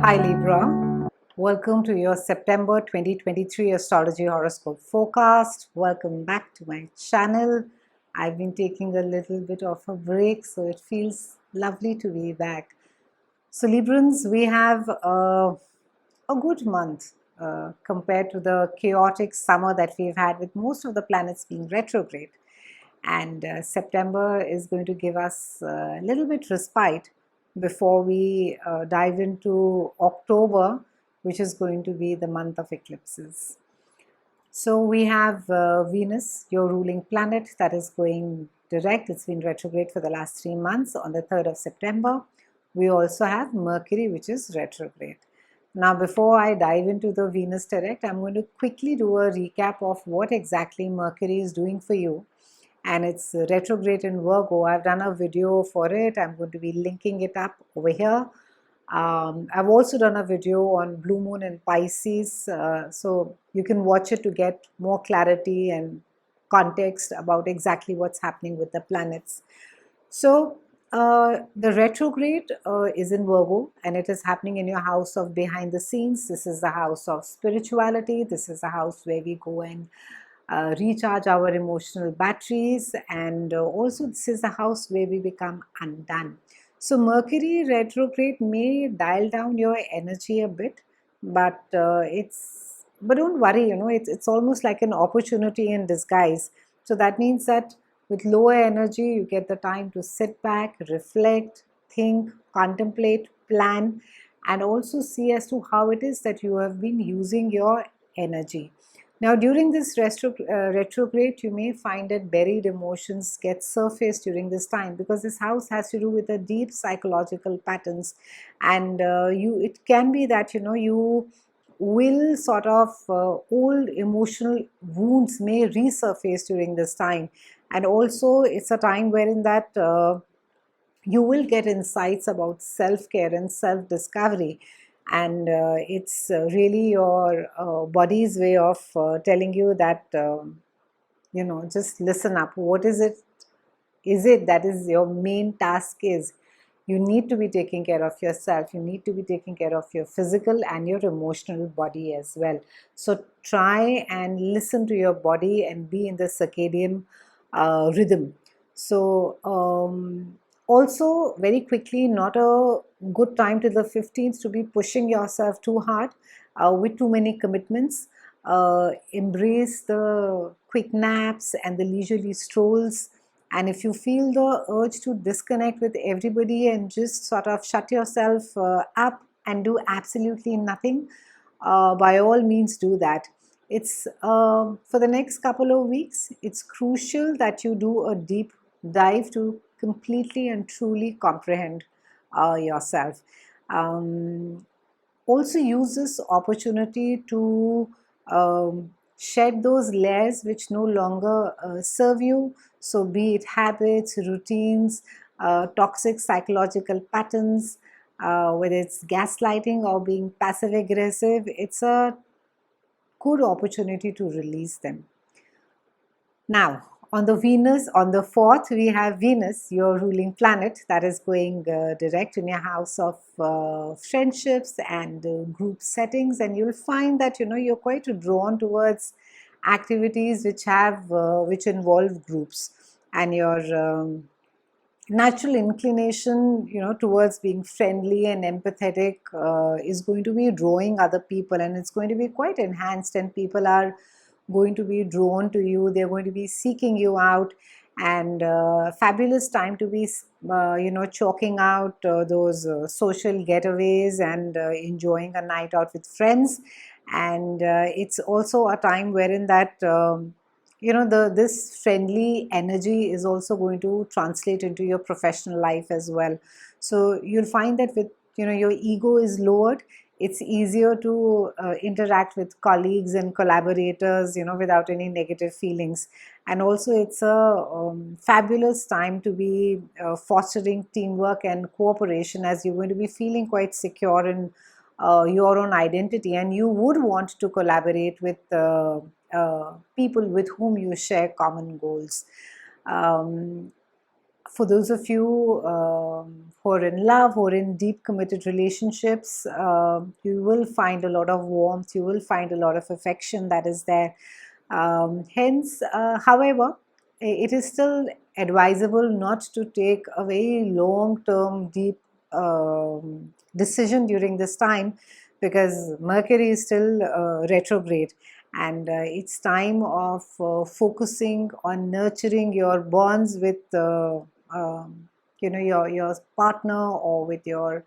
Hi Libra, welcome to your September 2023 Astrology Horoscope forecast. Welcome back to my channel. I've been taking a little bit of a break, so it feels lovely to be back. So Librans, we have a good month compared to the chaotic summer that we've had with most of the planets being retrograde. And September is going to give us a little bit respite before we dive into October, which is going to be the month of eclipses. So we have Venus, your ruling planet, that is going direct. It's been retrograde for the last 3 months on the 3rd of September. We also have Mercury, which is retrograde. Now, before I dive into the Venus direct, I'm going to quickly do a recap of what exactly Mercury is doing for you. And it's retrograde in Virgo. I've done a video for it. I'm going to be linking it up over here. I've also done a video on Blue Moon and Pisces, so you can watch it to get more clarity and context about exactly what's happening with the planets. So the retrograde is in Virgo, and it is happening in your house of behind the scenes. This is the house of spirituality. This is the house where we go and recharge our emotional batteries, and also this is the house where we become undone. So Mercury retrograde may dial down your energy a bit, but but don't worry, it's almost like an opportunity in disguise. So that means that with lower energy, you get the time to sit back, reflect, think, contemplate, plan, and also see as to how it is that you have been using your energy. Now, during this retrograde, you may find that buried emotions get surfaced during this time, because this house has to do with the deep psychological patterns, and it can be that you will sort of old emotional wounds may resurface during this time, and also it's a time wherein that you will get insights about self-care and self-discovery, and it's really your body's way of telling you that just listen up. What is it that is your main task? Is you need to be taking care of yourself, you need to be taking care of your physical and your emotional body as well. So try and listen to your body and be in the circadian rhythm. So also very quickly, not a good time till the 15th to be pushing yourself too hard with too many commitments. Embrace the quick naps and the leisurely strolls. And if you feel the urge to disconnect with everybody and just sort of shut yourself up and do absolutely nothing, by all means do that. It's for the next couple of weeks, it's crucial that you do a deep dive to completely and truly comprehend yourself. Also use this opportunity to shed those layers which no longer serve you. So be it habits, routines, toxic psychological patterns, whether it's gaslighting or being passive aggressive, it's a good opportunity to release them. Now, on the 4th, we have Venus, your ruling planet, that is going direct in your house of friendships and group settings. And you'll find that, you're quite drawn towards activities which involve groups. And your natural inclination, towards being friendly and empathetic is going to be drawing other people, and it's going to be quite enhanced, and people are going to be drawn to you. They're going to be seeking you out, and fabulous time to be chalking out those social getaways and enjoying a night out with friends. And it's also a time wherein that this friendly energy is also going to translate into your professional life as well. So you'll find that with your ego is lowered, it's easier to interact with colleagues and collaborators without any negative feelings. And also it's a fabulous time to be fostering teamwork and cooperation, as you're going to be feeling quite secure in your own identity, and you would want to collaborate with people with whom you share common goals. Um, for those of you who are in love or in deep committed relationships, you will find a lot of warmth, you will find a lot of affection that is there. Hence, however, it is still advisable not to take a very long term, deep decision during this time, because Mercury is still retrograde, and it's time of focusing on nurturing your bonds with your partner, or with your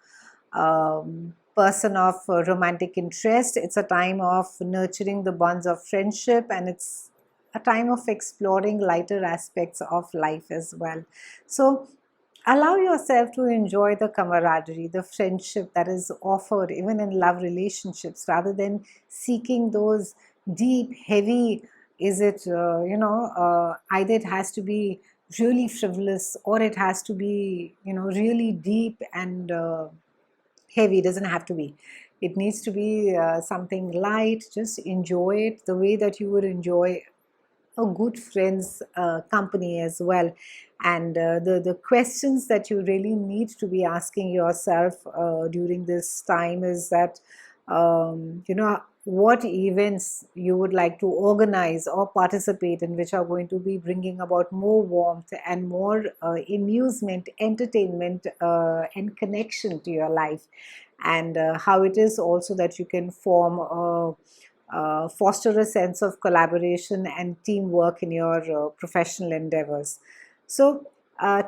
person of romantic interest. It's a time of nurturing the bonds of friendship, and it's a time of exploring lighter aspects of life as well. So allow yourself to enjoy the camaraderie, the friendship that is offered even in love relationships, rather than seeking those deep, heavy. Is it, either it has to be really frivolous, or it has to be, really deep and heavy. It doesn't have to be. It needs to be something light. Just enjoy it the way that you would enjoy a good friend's company as well. And the questions that you really need to be asking yourself during this time is that, what events you would like to organize or participate in, which are going to be bringing about more warmth and more amusement, entertainment, and connection to your life. And how it is also that you can form foster a sense of collaboration and teamwork in your professional endeavors. So,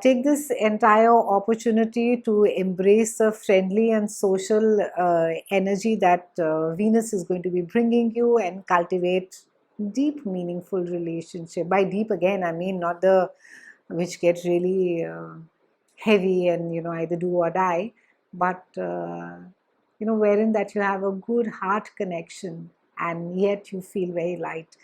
take this entire opportunity to embrace the friendly and social energy that Venus is going to be bringing you, and cultivate deep, meaningful relationship. By deep, again, I mean not the which get really heavy and either do or die, but wherein that you have a good heart connection, and yet you feel very light.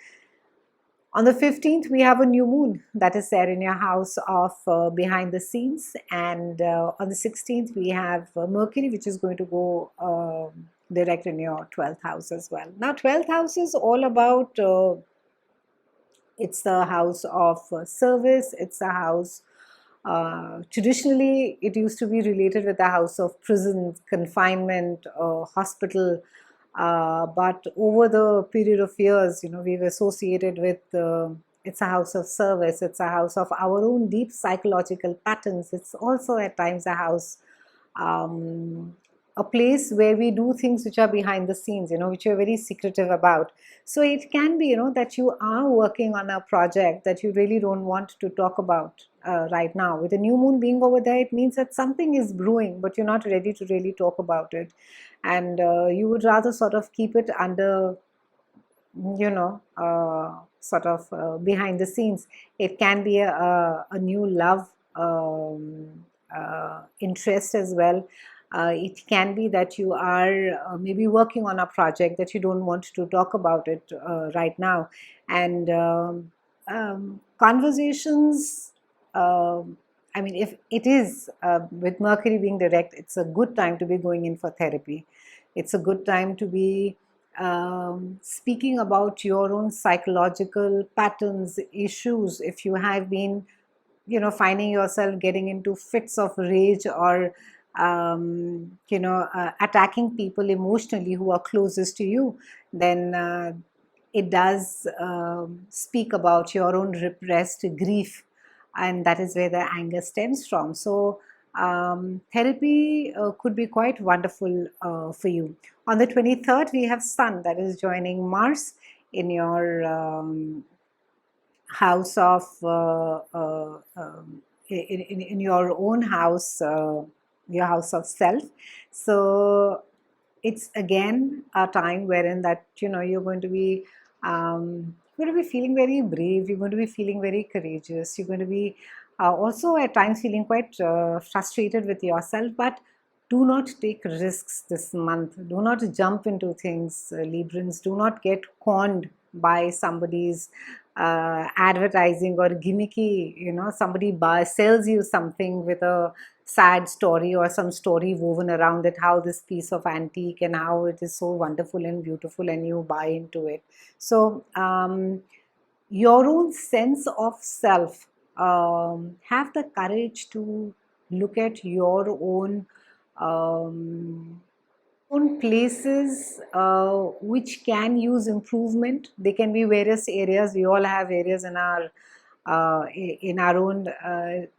On the 15th, we have a new moon that is there in your house of behind the scenes. And on the 16th, we have Mercury, which is going to go direct in your 12th house as well. Now, 12th house is all about, it's the house of service, it's a house. Traditionally, it used to be related with the house of prison, confinement, hospital. But over the period of years, we've associated with it's a house of service, it's a house of our own deep psychological patterns. It's also at times a house, um, a place where we do things which are behind the scenes, which we're very secretive about. So it can be, that you are working on a project that you really don't want to talk about right now. With the new moon being over there, it means that something is brewing, but you're not ready to really talk about it. And you would rather sort of keep it under, sort of behind the scenes. It can be a new love interest as well. It can be that you are maybe working on a project that you don't want to talk about it right now. And conversations, I mean, if it is with Mercury being direct, it's a good time to be going in for therapy. It's a good time to be speaking about your own psychological patterns, issues. If you have been, finding yourself getting into fits of rage, or attacking people emotionally who are closest to you, then it does speak about your own repressed grief, and that is where the anger stems from. So therapy could be quite wonderful for you. On the 23rd, we have Sun that is joining Mars in your house of in your own house, your house of self. So it's again a time wherein that you're going to be feeling very brave, you're going to be feeling very courageous, you're going to be also at times feeling quite frustrated with yourself. But do not take risks this month. Do not jump into things, Librans. Do not get conned by somebody's advertising or gimmicky. Somebody sells you something with a sad story or some story woven around it, how this piece of antique and how it is so wonderful and beautiful, and you buy into it. So your own sense of self have the courage to look at your um, own places which can use improvement. They can be various areas. We all have areas in our own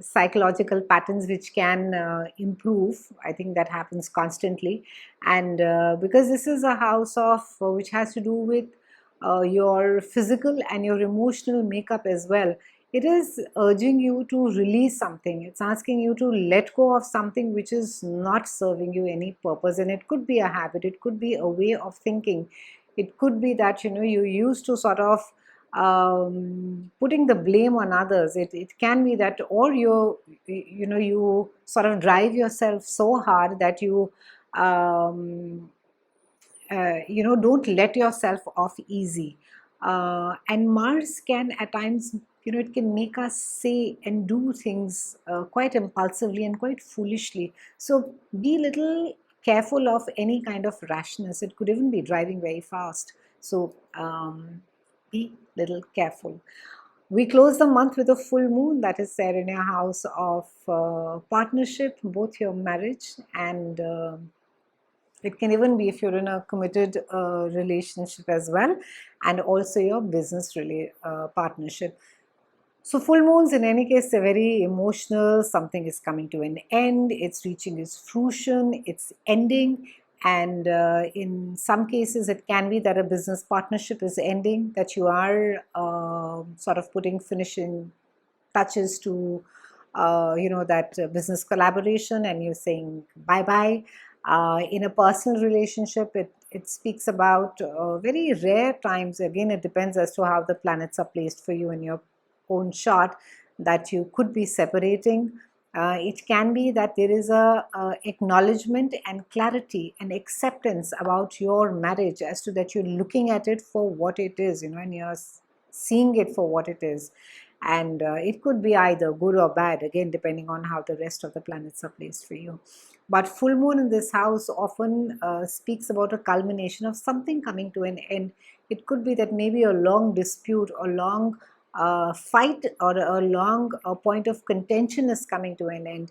psychological patterns which can improve. I think that happens constantly, and because this is a house of which has to do with your physical and your emotional makeup as well. It is urging you to release something. It's asking you to let go of something which is not serving you any purpose. And it could be a habit, it could be a way of thinking. It could be that you used to sort of putting the blame on others. It can be that, or you sort of drive yourself so hard that you don't let yourself off easy. And Mars can at times, it can make us say and do things quite impulsively and quite foolishly. So be little careful of any kind of rashness. It could even be driving very fast. So be little careful. We close the month with a full moon that is there in your house of partnership, both your marriage and it can even be if you're in a committed relationship as well, and also your business partnership. So full moons, in any case, they're very emotional. Something is coming to an end. It's reaching its fruition. It's ending. And in some cases, it can be that a business partnership is ending, that you are sort of putting finishing touches to that business collaboration, and you're saying bye bye. In a personal relationship, it speaks about very rare times. Again, it depends as to how the planets are placed for you in your own chart, that you could be separating. It can be that there is a acknowledgement and clarity and acceptance about your marriage, as to that you're looking at it for what it is, and you're seeing it for what it is. And it could be either good or bad, again depending on how the rest of the planets are placed for you. But full moon in this house often speaks about a culmination of something coming to an end. It could be that maybe a long dispute or long fight or a long point of contention is coming to an end.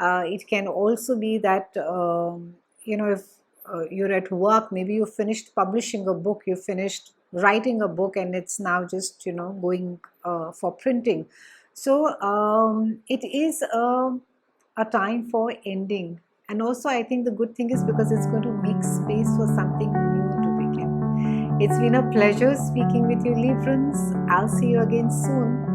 It can also be that if you're at work, maybe you finished publishing a book, you finished writing a book, and it's now just going for printing. So it is a time for ending. And also I think the good thing is because it's going to make space for something new to begin. It's been a pleasure speaking with you, Librans. I'll see you again soon.